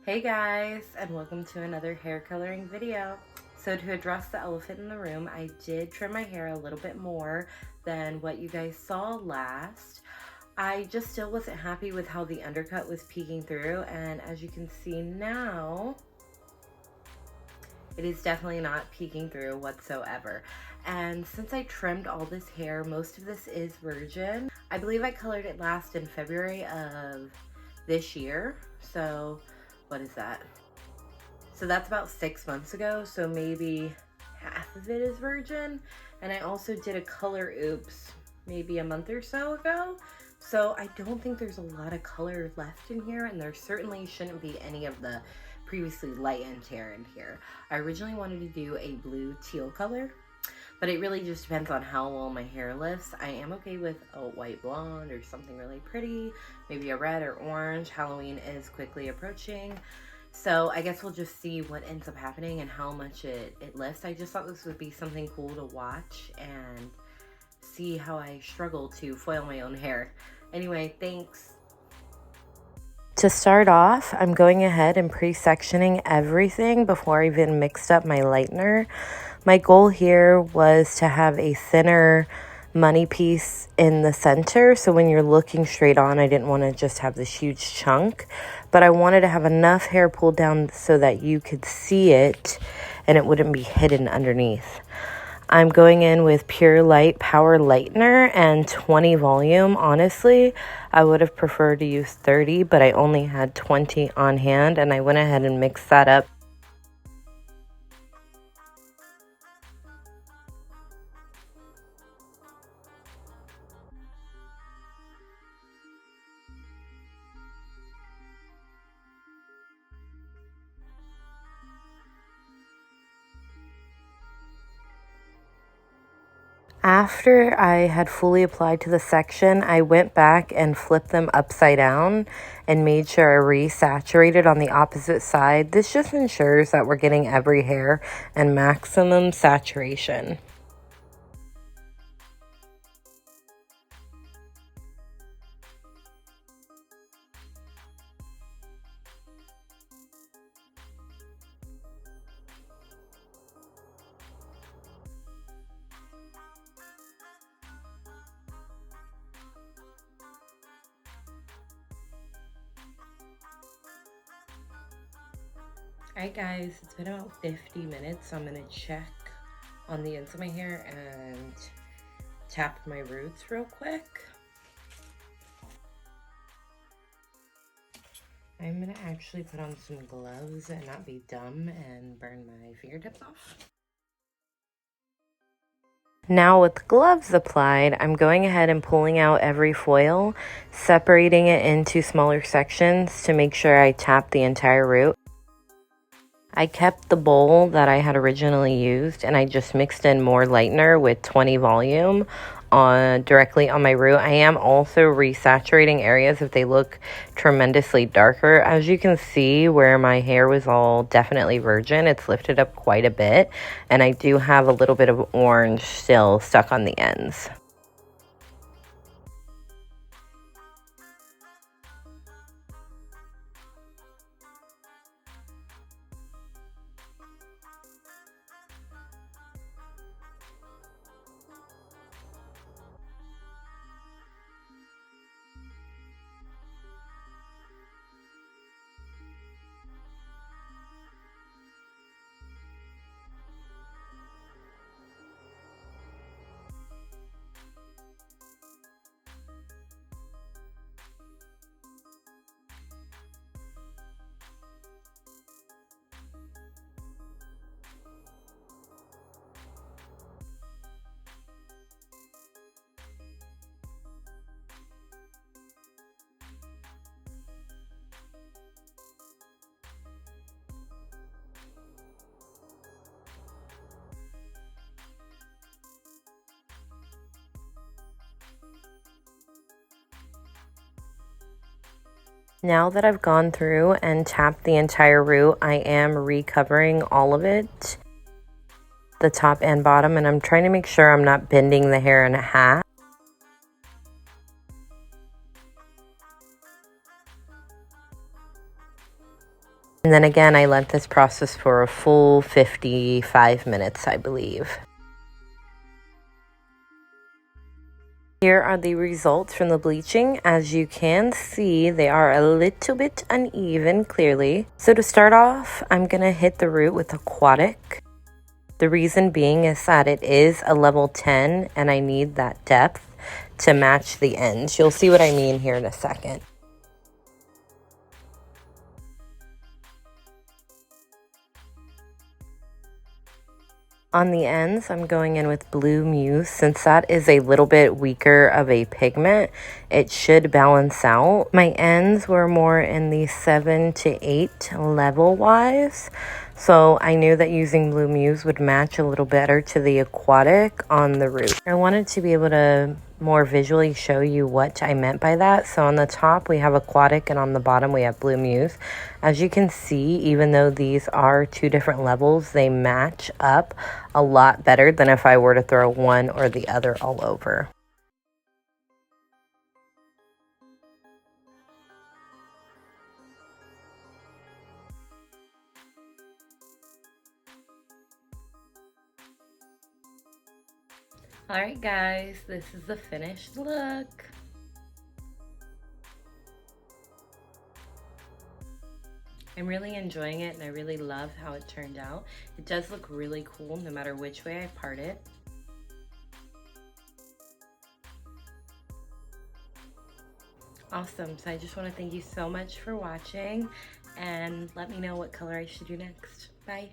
Hey guys, and welcome to another hair coloring video. So to address the elephant in the room, I did trim my hair a little bit more than what you guys saw last. I just still wasn't happy with how the undercut was peeking through, and as you can see now, it is definitely not peeking through whatsoever. And since I trimmed all this hair, most of this is virgin. I believe I colored it last in February of this year. So what is that? So that's about 6 months ago, so maybe half of it is virgin. And I also did a color oops maybe a month or so ago. So I don't think there's a lot of color left in here, and there certainly shouldn't be any of the previously lightened hair in here. I originally wanted to do a blue teal color, but it really just depends on how well my hair lifts. I am okay with a white blonde or something really pretty, maybe a red or orange. Halloween is quickly approaching. So I guess we'll just see what ends up happening and how much it lifts. I just thought this would be something cool to watch and see how I struggle to foil my own hair. Anyway, thanks. To start off, I'm going ahead and pre-sectioning everything before I even mixed up my lightener. My goal here was to have a thinner money piece in the center, so when you're looking straight on, I didn't want to just have this huge chunk, but I wanted to have enough hair pulled down so that you could see it and it wouldn't be hidden underneath. I'm going in with Pure Light Power Lightener and 20 volume. Honestly, I would have preferred to use 30, but I only had 20 on hand, and I went ahead and mixed that up. After I had fully applied to the section, I went back and flipped them upside down and made sure I resaturated on the opposite side. This just ensures that we're getting every hair and maximum saturation. Alright guys, it's been about 50 minutes, so I'm going to check on the ends of my hair and tap my roots real quick. I'm going to actually put on some gloves and not be dumb and burn my fingertips off. Now with gloves applied, I'm going ahead and pulling out every foil, separating it into smaller sections to make sure I tap the entire root. I kept the bowl that I had originally used, and I just mixed in more lightener with 20 volume directly on my root. I am also resaturating areas if they look tremendously darker. As you can see, where my hair was all definitely virgin, it's lifted up quite a bit, and I do have a little bit of orange still stuck on the ends. Now that I've gone through and tapped the entire root, I am recovering all of it, the top and bottom, and I'm trying to make sure I'm not bending the hair in half. And then again, I let this process for a full 55 minutes, I believe. Here are the results from the bleaching. As you can see, they are a little bit uneven, clearly. So to start off, I'm gonna hit the root with Aquatic. The reason being is that it is a level 10 and I need that depth to match the ends. You'll see what I mean here in a second. On the ends, I'm going in with Blue Muse. Since that is a little bit weaker of a pigment, it should balance out. My ends were more in the 7 to 8 level wise. So I knew that using Blue Muse would match a little better to the Aquatic on the root. I wanted to be able to more visually show you what I meant by that. So on the top we have Aquatic and on the bottom we have Blue Muse. As you can see, even though these are two different levels, they match up a lot better than if I were to throw one or the other all over. Alright guys, this is the finished look. I'm really enjoying it and I really love how it turned out. It does look really cool no matter which way I part it. Awesome, so I just want to thank you so much for watching and let me know what color I should do next. Bye.